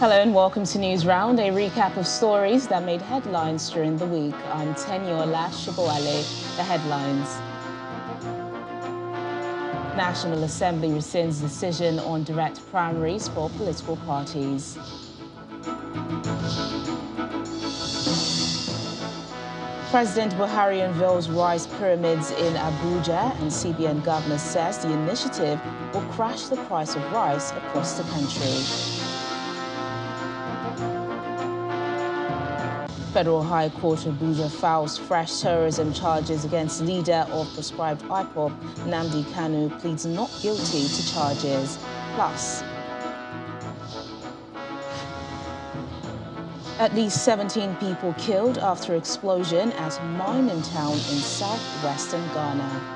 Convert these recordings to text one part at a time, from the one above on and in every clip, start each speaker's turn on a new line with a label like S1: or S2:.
S1: Hello and welcome to News Round, a recap of stories that made headlines during the week. I'm Tenyola Shibowale. The headlines. National Assembly rescinds decision on direct primaries for political parties. President Buhari unveils rice pyramids in Abuja, and CBN governor says the initiative will crash the price of rice across the country. Federal High Court Abuja files fresh terrorism charges against leader of proscribed IPOB, Nnamdi Kanu, pleads not guilty to charges. Plus, at least 17 people killed after explosion at mining town in southwestern Ghana.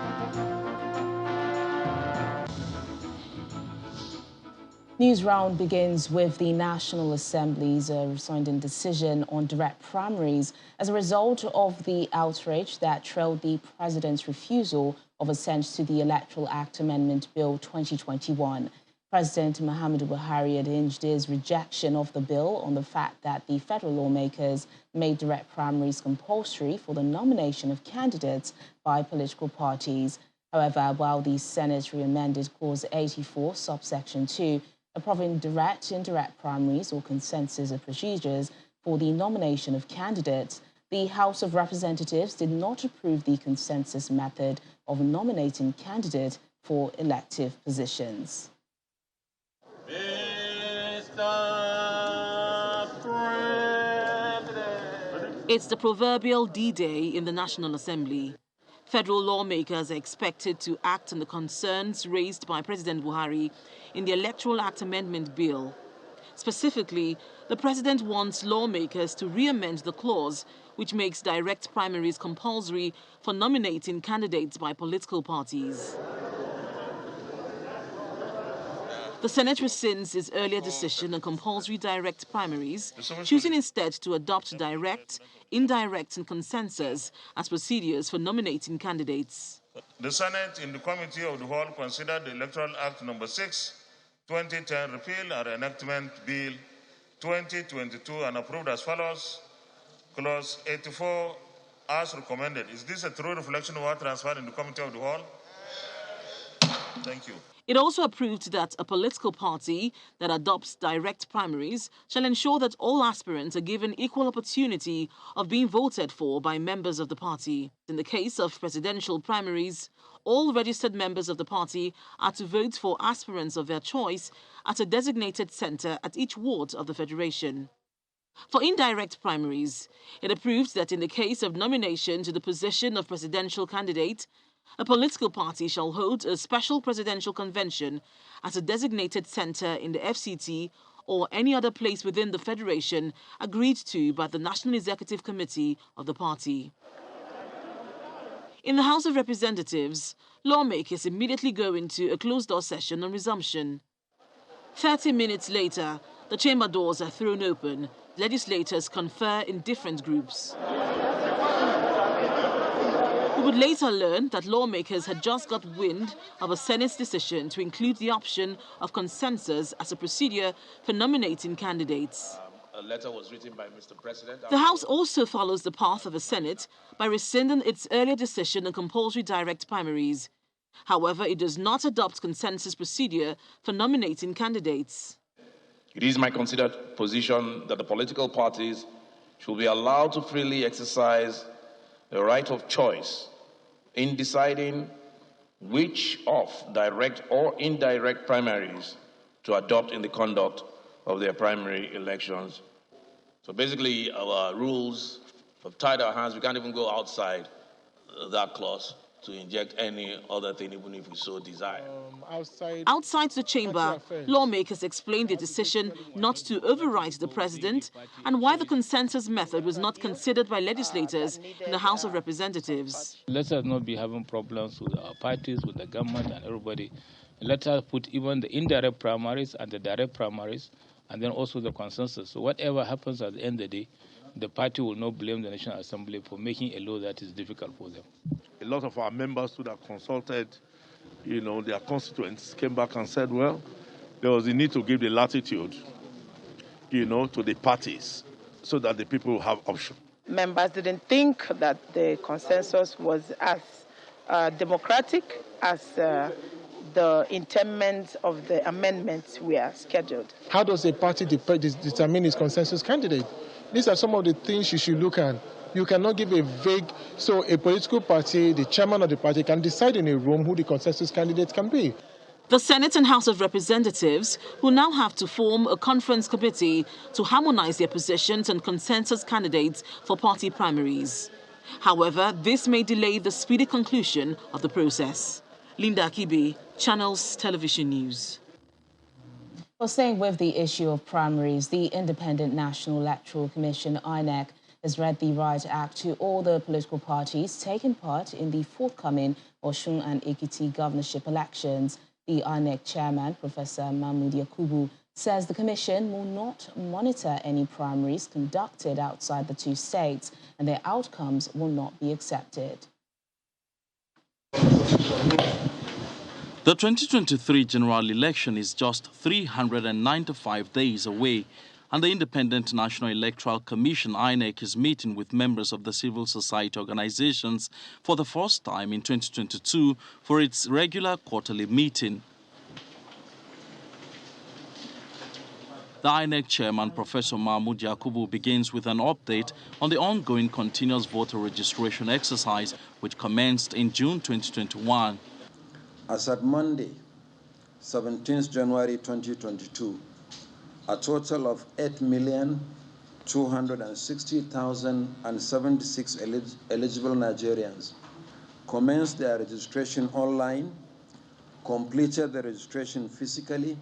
S1: News Round begins with the National Assembly's rescinding decision on direct primaries as a result of the outrage that trailed the president's refusal of assent to the Electoral Act Amendment Bill 2021. President Muhammadu Buhari had hinged his rejection of the bill on the fact that the federal lawmakers made direct primaries compulsory for the nomination of candidates by political parties. However, while the Senate amended Clause 84, subsection 2, approving direct, indirect primaries or consensus of procedures for the nomination of candidates, the House of Representatives did not approve the consensus method of nominating candidates for elective positions.
S2: It's the proverbial D-Day in the National Assembly. Federal lawmakers are expected to act on the concerns raised by President Buhari in the Electoral Act Amendment Bill. Specifically, the president wants lawmakers to re-amend the clause which makes direct primaries compulsory for nominating candidates by political parties. The Senate rescinds its earlier decision on compulsory direct primaries, choosing instead to adopt direct, indirect and consensus as procedures for nominating candidates.
S3: The Senate, in the Committee of the Whole, considered the Electoral Act No. 6, 2010 Repeal and Enactment Bill 2022 and approved as follows. Clause 84 as recommended. Is this a true reflection of what transpired in the Committee of the Whole? Thank you.
S2: It also approved that a political party that adopts direct primaries shall ensure that all aspirants are given equal opportunity of being voted for by members of the party. In the case of presidential primaries, all registered members of the party are to vote for aspirants of their choice at a designated centre at each ward of the federation. For indirect primaries, it approved that in the case of nomination to the position of presidential candidate, a political party shall hold a special presidential convention at a designated centre in the FCT or any other place within the federation agreed to by the National Executive Committee of the party. In the House of Representatives, lawmakers immediately go into a closed-door session on resumption. 30 minutes later, the chamber doors are thrown open. Legislators confer in different groups. We would later learn that lawmakers had just got wind of a Senate's decision to include the option of consensus as a procedure for nominating candidates.
S4: A letter was written by Mr. President.
S2: The House also follows the path of the Senate by rescinding its earlier decision on compulsory direct primaries. However, it does not adopt consensus procedure for nominating candidates.
S4: It is my considered position that the political parties should be allowed to freely exercise the right of choice in deciding which of direct or indirect primaries to adopt in the conduct of their primary elections. So basically, our rules have tied our hands. We can't even go outside that clause to inject any other thing, even if we so desire.
S2: Outside the chamber, lawmakers explained their decision not to override the president and why the consensus method was not considered by legislators in the House of Representatives.
S5: Let us not be having problems with our parties, with the government and everybody. Let us put even the indirect primaries and the direct primaries and then also the consensus. So whatever happens at the end of the day, the party will not blame the National Assembly for making a law that is difficult for them.
S6: A lot of our members who have consulted, their constituents came back and said, well, there was a need to give the latitude to the parties so that the people will have option.
S7: Members didn't think that the consensus was as democratic as the interment of the amendments were scheduled.
S8: How does a party determine its consensus candidate? These are some of the things you should look at. You cannot give a vague, so a political party, the chairman of the party can decide in a room who the consensus candidate can be.
S2: The Senate and House of Representatives will now have to form a conference committee to harmonize their positions and consensus candidates for party primaries. However, this may delay the speedy conclusion of the process. Linda Akibi, Channels Television News.
S1: Well, staying with the issue of primaries, the Independent National Electoral Commission, INEC, has read the Right Act to all the political parties taking part in the forthcoming Osun and Ekiti governorship elections. The INEC chairman, Professor Nnamdi Kanu, says the commission will not monitor any primaries conducted outside the two states and their outcomes will not be accepted.
S9: The 2023 general election is just 395 days away, and the Independent National Electoral Commission, INEC, is meeting with members of the civil society organizations for the first time in 2022 for its regular quarterly meeting. The INEC chairman, Professor Mahmoud Yakubu, begins with an update on the ongoing continuous voter registration exercise, which commenced in June 2021.
S10: As at Monday, 17th January 2022, a total of 8,260,076 eligible Nigerians commenced their registration online, completed the registration physically,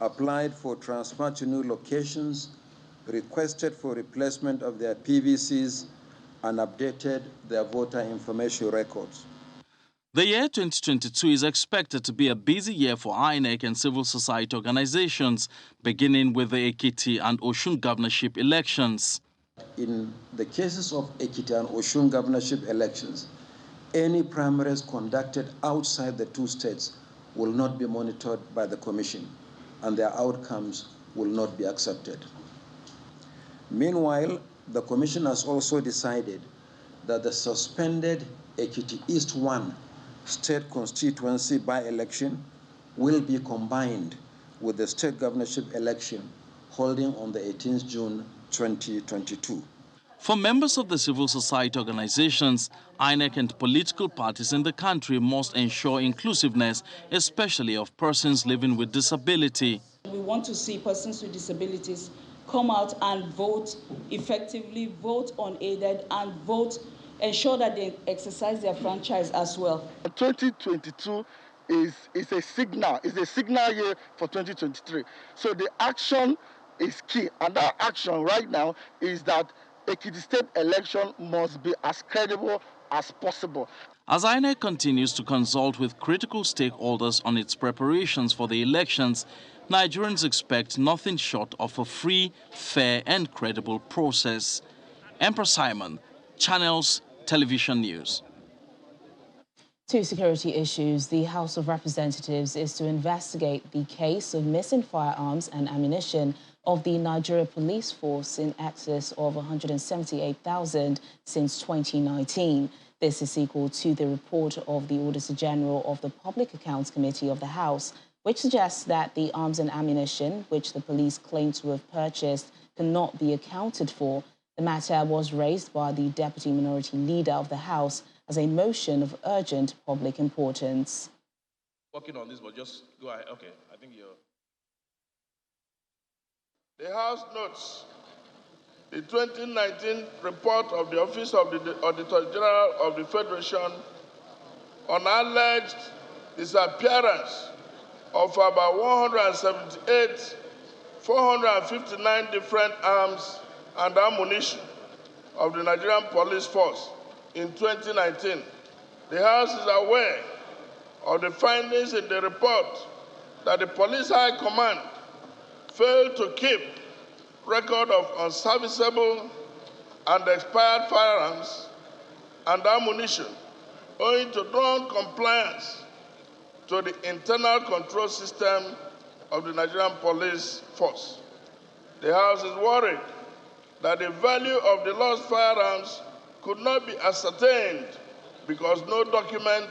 S10: applied for transfer to new locations, requested for replacement of their PVCs, and updated their voter information records.
S9: The year 2022 is expected to be a busy year for INEC and civil society organizations, beginning with the Ekiti and Osun governorship elections.
S10: In the cases of Ekiti and Osun governorship elections, any primaries conducted outside the two states will not be monitored by the Commission, and their outcomes will not be accepted. Meanwhile, the Commission has also decided that the suspended Ekiti East 1 state constituency by-election will be combined with the state governorship election holding on the 18th June 2022.
S9: For members of the civil society organizations, INEC and political parties in the country must ensure inclusiveness, especially of persons living with disability.
S11: We want to see persons with disabilities come out and vote effectively, vote unaided, and vote, ensure that they exercise their franchise as well.
S8: 2022 is a signal year for 2023. So the action is key, and that action right now is that Ekiti State election must be as credible as possible.
S9: As INEC continues to consult with critical stakeholders on its preparations for the elections, Nigerians expect nothing short of a free, fair and credible process. Emperor Simon, Channels Television News.
S1: Two security issues. The House of Representatives is to investigate the case of missing firearms and ammunition of the Nigeria Police Force in excess of 178,000 since 2019. This is equal to the report of the Auditor General of the Public Accounts Committee of the House, which suggests that the arms and ammunition which the police claim to have purchased cannot be accounted for. The matter was raised by the Deputy Minority Leader of the House as a motion of urgent public importance.
S4: Working on this, but just go ahead. Okay, I think you're...
S12: The House notes the 2019 report of the Office of the Auditor General of the Federation on alleged disappearance of about 459 different arms and ammunition of the Nigerian Police Force in 2019. The House is aware of the findings in the report that the Police High Command failed to keep record of unserviceable and expired firearms and ammunition owing to non-compliance to the internal control system of the Nigerian Police Force. The House is worried that the value of the lost firearms could not be ascertained because no document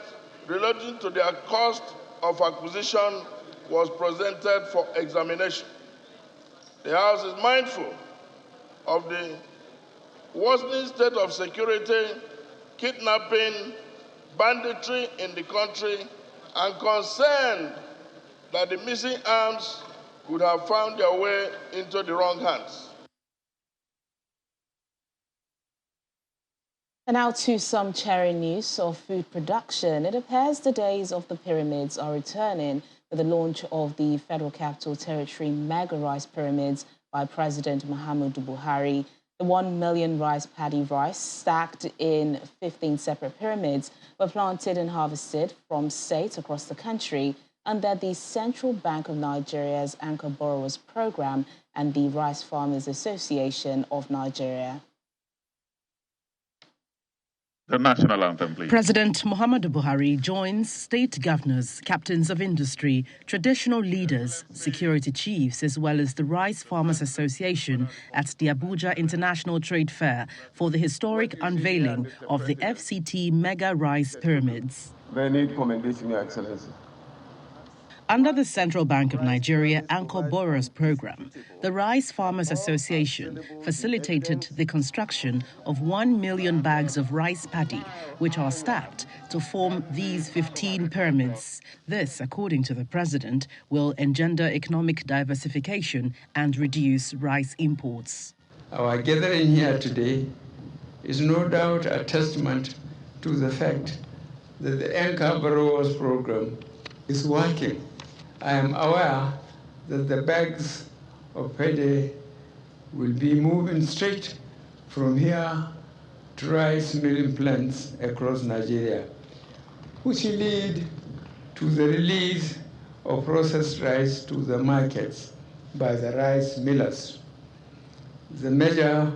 S12: relating to their cost of acquisition was presented for examination. The House is mindful of the worsening state of security, kidnapping, banditry in the country, and concerned that the missing arms could have found their way into the wrong hands.
S1: And now to some cheering news of food production. It appears the days of the pyramids are returning with the launch of the Federal Capital Territory mega rice pyramids by President Muhammadu Buhari. The 1 million rice paddy rice stacked in 15 separate pyramids were planted and harvested from states across the country under the Central Bank of Nigeria's Anchor Borrowers Program and the Rice Farmers Association of Nigeria.
S3: The national anthem, please.
S13: President Muhammadu Buhari joins state governors, captains of industry, traditional leaders, security chiefs, as well as the Rice Farmers Association at the Abuja International Trade Fair for the historic unveiling of the FCT Mega Rice Pyramids.
S14: Many commendation, Your Excellency.
S13: Under the Central Bank of Nigeria Anchor Borrowers Program, the Rice Farmers Association facilitated the construction of 1 million bags of rice paddy, which are stacked to form these 15 pyramids. This, according to the president, will engender economic diversification and reduce rice imports.
S14: Our gathering here today is no doubt a testament to the fact that the Anchor Borrowers Program is working. I am aware that the bags of paddy will be moving straight from here to rice milling plants across Nigeria, which will lead to the release of processed rice to the markets by the rice millers. The measure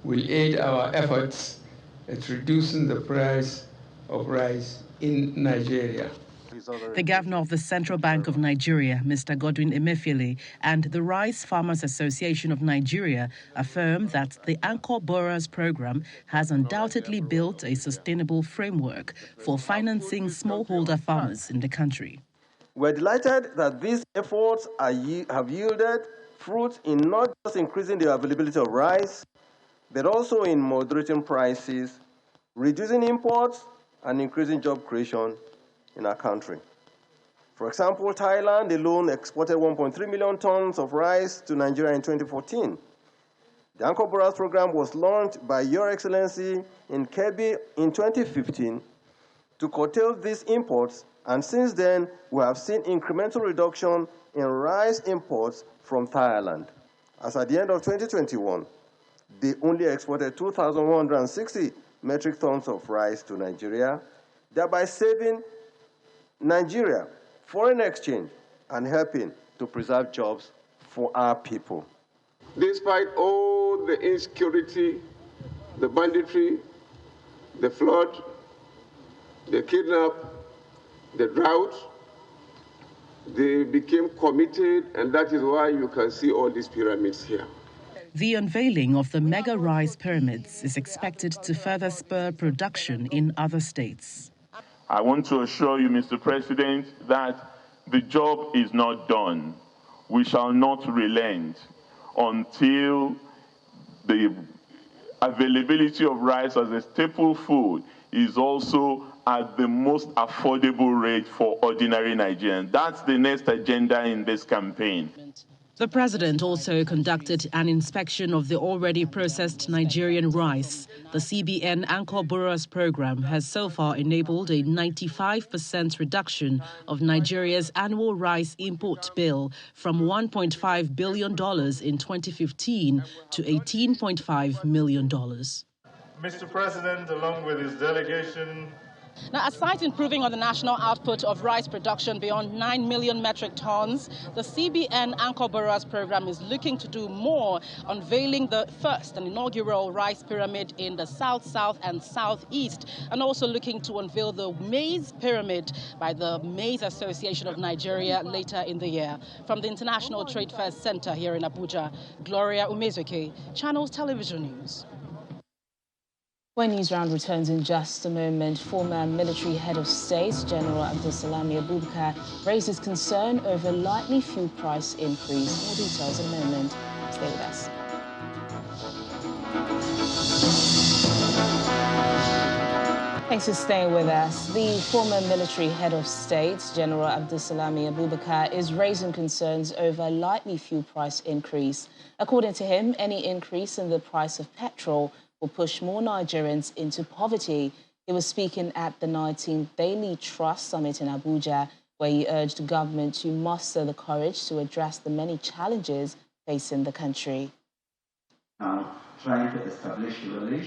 S14: will aid our efforts at reducing the price of rice in Nigeria.
S13: The governor of the Central Bank of Nigeria, Mr. Godwin Emefiele, and the Rice Farmers Association of Nigeria affirm that the Anchor Borrowers Program has undoubtedly built a sustainable framework for financing smallholder farmers in the country.
S15: We're delighted that these efforts have yielded fruit in not just increasing the availability of rice, but also in moderating prices, reducing imports, and increasing job creation in our country. For example, Thailand alone exported 1.3 million tons of rice to Nigeria in 2014. The Anchor Borrowers Program was launched by Your Excellency in Kebbi in 2015 to curtail these imports, and since then, we have seen incremental reduction in rice imports from Thailand. As at the end of 2021, they only exported 2,160 metric tons of rice to Nigeria, thereby saving Nigeria foreign exchange and helping to preserve jobs for our people.
S14: Despite all the insecurity, the banditry, the flood, the kidnap, the drought, they became committed, and that is why you can see all these pyramids here.
S13: The unveiling of the mega rice pyramids is expected to further spur production in other states.
S3: I want to assure you, Mr. President, that the job is not done. We shall not relent until the availability of rice as a staple food is also at the most affordable rate for ordinary Nigerians. That's the next agenda in this campaign.
S13: The president also conducted an inspection of the already processed Nigerian rice. The CBN Anchor Borrowers Program has so far enabled a 95% reduction of Nigeria's annual rice import bill from $1.5 billion in 2015 to $18.5 million.
S16: Mr. President, along with his delegation,
S13: Now, aside improving on the national output of rice production beyond 9 million metric tons, the CBN Anchor Borrowers program is looking to do more, unveiling the first and inaugural rice pyramid in the South, South and Southeast, and also looking to unveil the maize pyramid by the Maize Association of Nigeria later in the year. From the International Trade Fair Center here in Abuja, Gloria Umezuke, Channels Television News.
S1: When News Round returns in just a moment, former military head of state, General Nnamdi Abubakar, raises concern over likely fuel price increase. More details in a moment. Stay with us. Thanks for staying with us. The former military head of state, General Nnamdi Abubakar, is raising concerns over likely fuel price increase. According to him, any increase in the price of petrol will push more Nigerians into poverty. He was speaking at the 19th Daily Trust Summit in Abuja, where he urged the government to muster the courage to address the many challenges facing the country.
S16: Trying to establish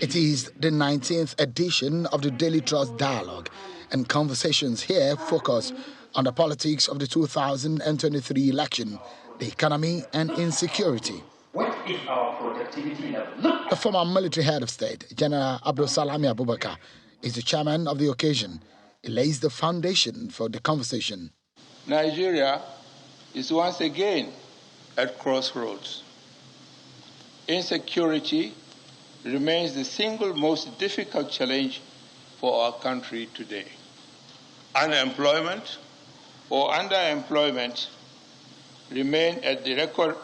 S16: it is the 19th edition of the Daily Trust Dialogue, and conversations here focus on the politics of the 2023 election, the economy and insecurity.
S17: What is our productivity level?
S16: The former military head of state, General Nnamdi Abubakar, is the chairman of the occasion. He lays the foundation for the conversation.
S18: Nigeria is once again at crossroads. Insecurity remains the single most difficult challenge for our country today. Unemployment or underemployment remain at the record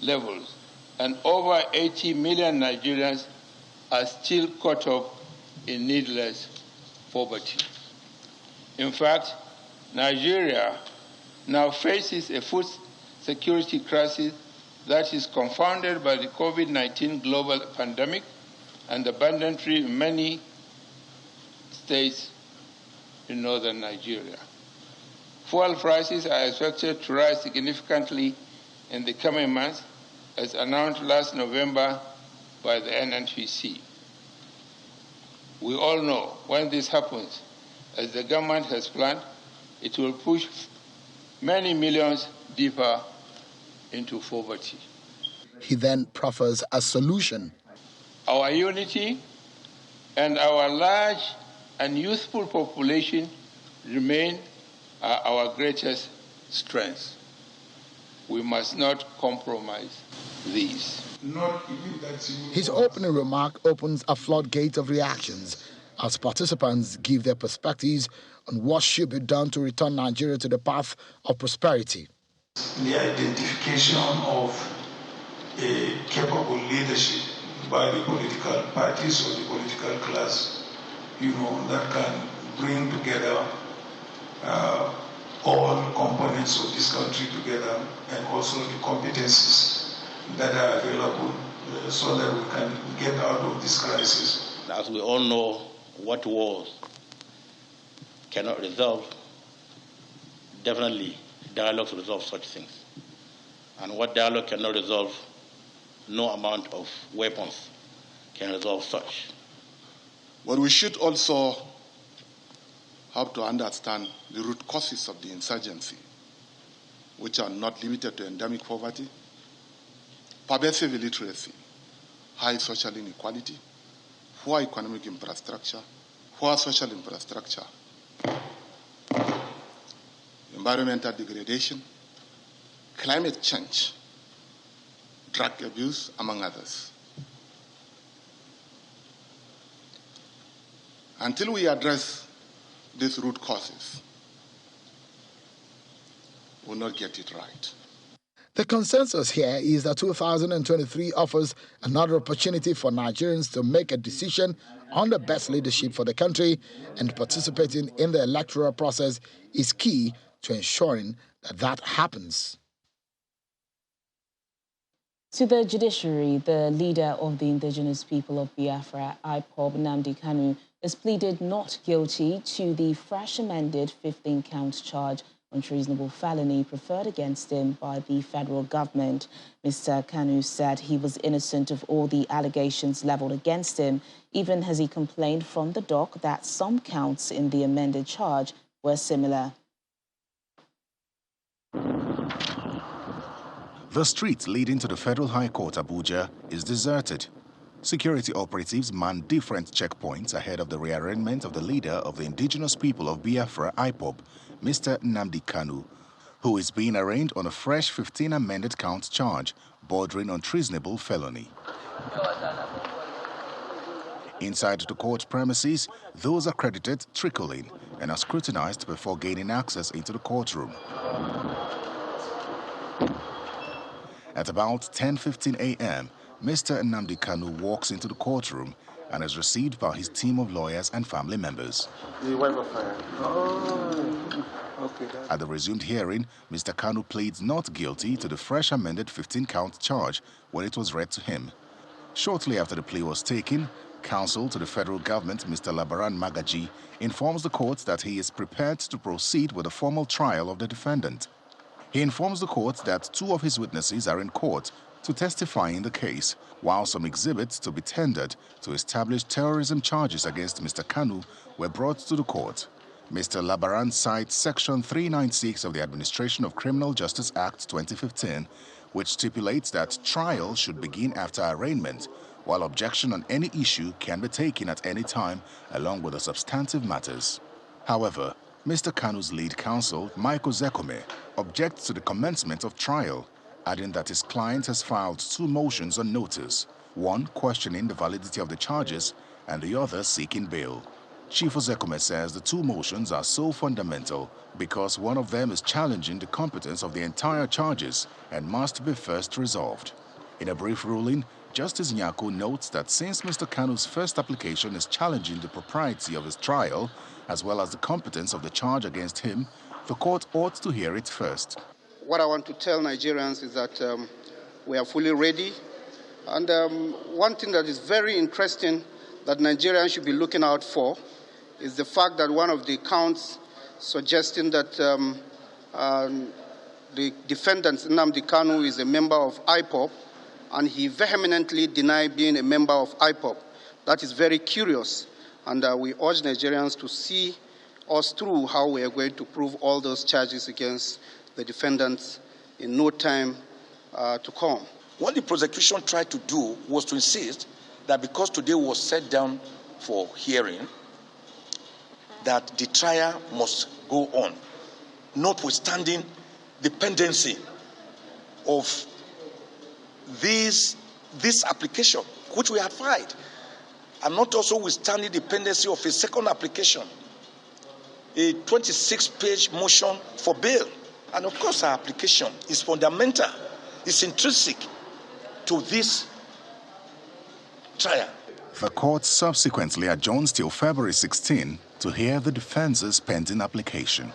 S18: levels, and over 80 million Nigerians are still caught up in needless poverty. In fact, Nigeria now faces a food security crisis that is confounded by the COVID-19 global pandemic and the banditry in many states in northern Nigeria. Fuel prices are expected to rise significantly in the coming months, as announced last November by the NNPC. We all know when this happens, as the government has planned, it will push many millions deeper into poverty.
S16: He then proffers a solution.
S18: Our unity and our large and youthful population remain our greatest strengths. We must not compromise these.
S16: His opening remark opens a floodgate of reactions as participants give their perspectives on what should be done to return Nigeria to the path of prosperity.
S19: The identification of a capable leadership by the political parties or the political class, that can bring together all components of this country together, and also the competencies that are available so that we can get out of this crisis.
S4: As we all know, what wars cannot resolve, definitely dialogue resolve such things. And what dialogue cannot resolve, no amount of weapons can resolve such.
S20: But we should also have to understand the root causes of the insurgency, which are not limited to endemic poverty, pervasive illiteracy, high social inequality, poor economic infrastructure, poor social infrastructure, environmental degradation, climate change, drug abuse, among others. Until we address these root causes, we'll not get it right.
S16: The consensus here is that 2023 offers another opportunity for Nigerians to make a decision on the best leadership for the country, and participating in the electoral process is key to ensuring that that happens.
S1: To the judiciary, the leader of the indigenous people of Biafra, IPOB, Nnamdi Kanu, has pleaded not guilty to the fresh amended 15-count charge on treasonable felony preferred against him by the federal government. Mr. Kanu said he was innocent of all the allegations levelled against him, even as he complained from the dock that some counts in the amended charge were similar.
S21: The street leading to the Federal High Court, Abuja, is deserted. Security operatives man different checkpoints ahead of the rearrangement of the leader of the indigenous people of Biafra, IPOB, Mr. Nnamdi Kanu, who is being arraigned on a fresh 15 amended count charge bordering on treasonable felony. Inside the court premises, those accredited trickle in and are scrutinized before gaining access into the courtroom. At about 10:15 a.m., Mr. Nnamdi Kanu walks into the courtroom and is received by his team of lawyers and family members. At the resumed hearing, Mr. Kanu pleads not guilty to the fresh amended 15-count charge when it was read to him. Shortly after the plea was taken, counsel to the federal government, Mr. Labaran Magaji, informs the court that he is prepared to proceed with a formal trial of the defendant. He informs the court that 2 of his witnesses are in court to testify in the case, while some exhibits to be tendered to establish terrorism charges against Mr. Kanu were brought to the court. Mr. Labaran cites Section 396 of the Administration of Criminal Justice Act 2015, which stipulates that trial should begin after arraignment, while objection on any issue can be taken at any time along with the substantive matters. However, Mr. Kanu's lead counsel, Michael Zekome, objects to the commencement of trial, adding that his client has filed 2 motions on notice, one questioning the validity of the charges and the other seeking bail. Chief Zekome says the 2 motions are so fundamental because one of them is challenging the competence of the entire charges and must be first resolved. In a brief ruling, Justice Nyako notes that since Mr. Kanu's first application is challenging the propriety of his trial, as well as the competence of the charge against him, the court ought to hear it first.
S22: What I want to tell Nigerians is that we are fully ready. And one thing that is very interesting that Nigerians should be looking out for is the fact that one of the counts suggesting that the defendant, Nnamdi Kanu, is a member of IPOB, and he vehemently denied being a member of IPOB. That is very curious, and we urge Nigerians to see us through how we are going to prove all those charges against the defendants in no time to come.
S23: What the prosecution tried to do was to insist that because today was set down for hearing, that the trial must go on, notwithstanding the pendency of this application, which we have filed, and not also withstanding the pendency of a second application, a 26-page motion for bail. And of course, our application is fundamental, it's intrinsic to this trial.
S21: The court subsequently adjourns till February 16 to hear the defense's pending application.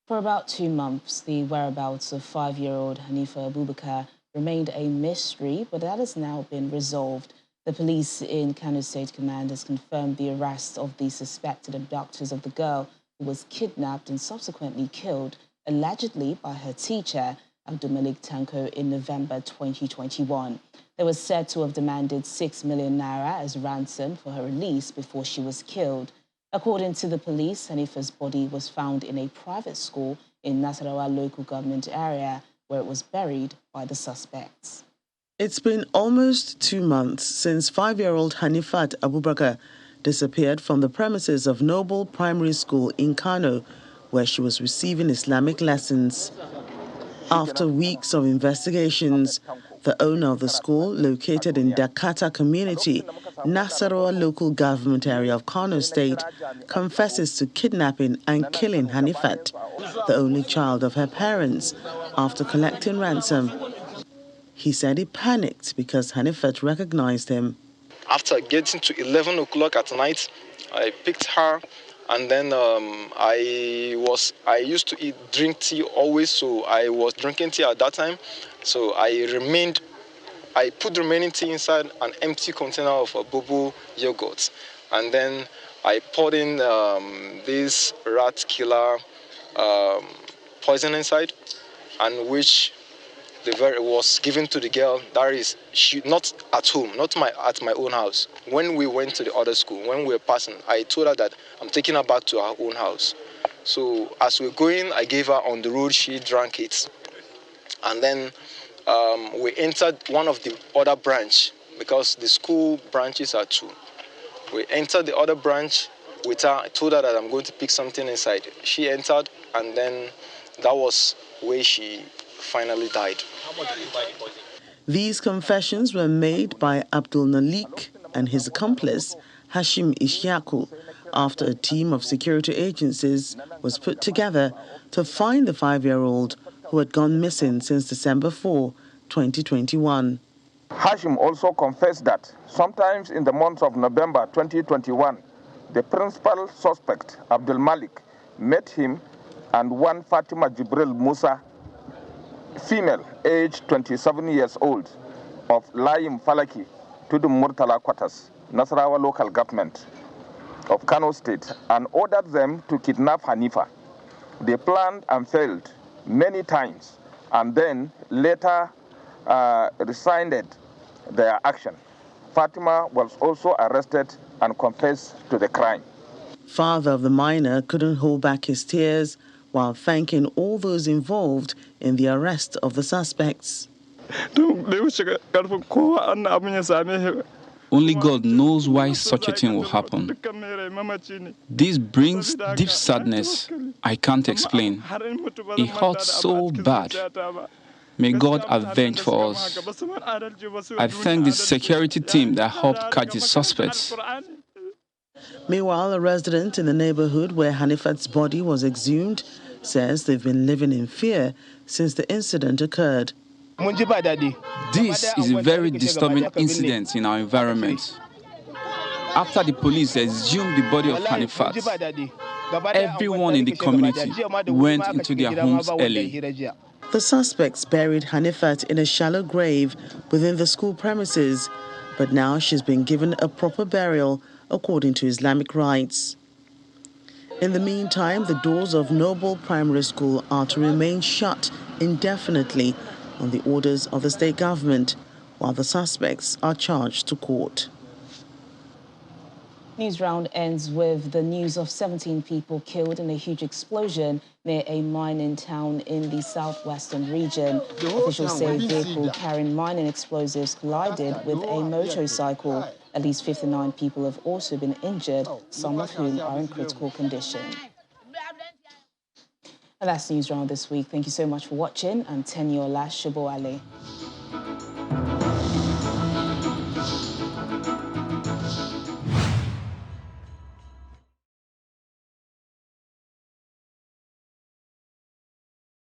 S1: For about 2 months, the whereabouts of 5-year-old Anifa Abubakar remained a mystery, but that has now been resolved. The police in Kano State Command has confirmed the arrest of the suspected abductors of the girl who was kidnapped and subsequently killed, allegedly by her teacher, Abdulmalik Tanko, in November 2021. They were said to have demanded 6 million naira as ransom for her release before she was killed. According to the police, Hanifa's body was found in a private school in Nasarawa local government area where it was buried by the suspects.
S24: It's been almost 2 months since 5-year-old Anifa Abubakar disappeared from the premises of Noble Primary School in Kano, where she was receiving Islamic lessons. After weeks of investigations, the owner of the school, located in Dakata community, Nasarawa local government area of Kano State, confesses to kidnapping and killing Hanifat, the only child of her parents, after collecting ransom. He said he panicked because Hanifat recognized him.
S25: After getting to 11 o'clock at night, I picked her, and then I used to drink tea always, so I was drinking tea at that time. So I put the remaining tea inside an empty container of bobo yogurt, and then I poured in this rat killer poison inside, and which was given to the girl. That is, she not at home, not at my own house. When we went to the other school, when we were passing, I told her that I'm taking her back to our own house. So as we're going, I gave her on the road. She drank it, and then we entered one of the other branch, because the school branches are two. We entered the other branch with her. I told her that I'm going to pick something inside. She entered, and then that was where she finally died.
S24: These confessions were made by Abdul Nalik and his accomplice, Hashim Ishaku, after a team of security agencies was put together to find the 5-year-old who had gone missing since December 4, 2021.
S2: Hashim also confessed that sometimes in the month of November 2021, the principal suspect, Abdul Malik, met him and one Fatima Jibril Musa, female, aged 27 years old, of Layim Falaki, to the Murtala Quarters, Nasarawa local government of Kano State, and ordered them to kidnap Hanifa. They planned and failed many times, and then later resigned their action. Fatima was also arrested and confessed to the crime.
S24: Father of the minor couldn't hold back his tears while thanking all those involved in the arrest of the suspects.
S5: Only God knows why such a thing will happen. This brings deep sadness I can't explain. It hurts so bad. May God avenge for us. I thank the security team that helped catch the suspects.
S24: Meanwhile, a resident in the neighborhood where Hanifat's body was exhumed says they've been living in fear since the incident occurred.
S5: This is a very disturbing incident in our environment. After the police exhumed the body of Hanifat, everyone in the community went into their homes early.
S24: The suspects buried Hanifat in a shallow grave within the school premises, but now she's been given a proper burial according to Islamic rites. In the meantime, the doors of Noble Primary School are to remain shut indefinitely on the orders of the state government, while the suspects are charged to court.
S1: News round ends with the news of 17 people killed in a huge explosion near a mining town in the southwestern region. Officials say a vehicle carrying mining explosives collided with a motorcycle. At least 59 people have also been injured, some of whom are in critical condition. And that's News Round this week. Thank you so much for watching. I'm Tenyola Shoboale.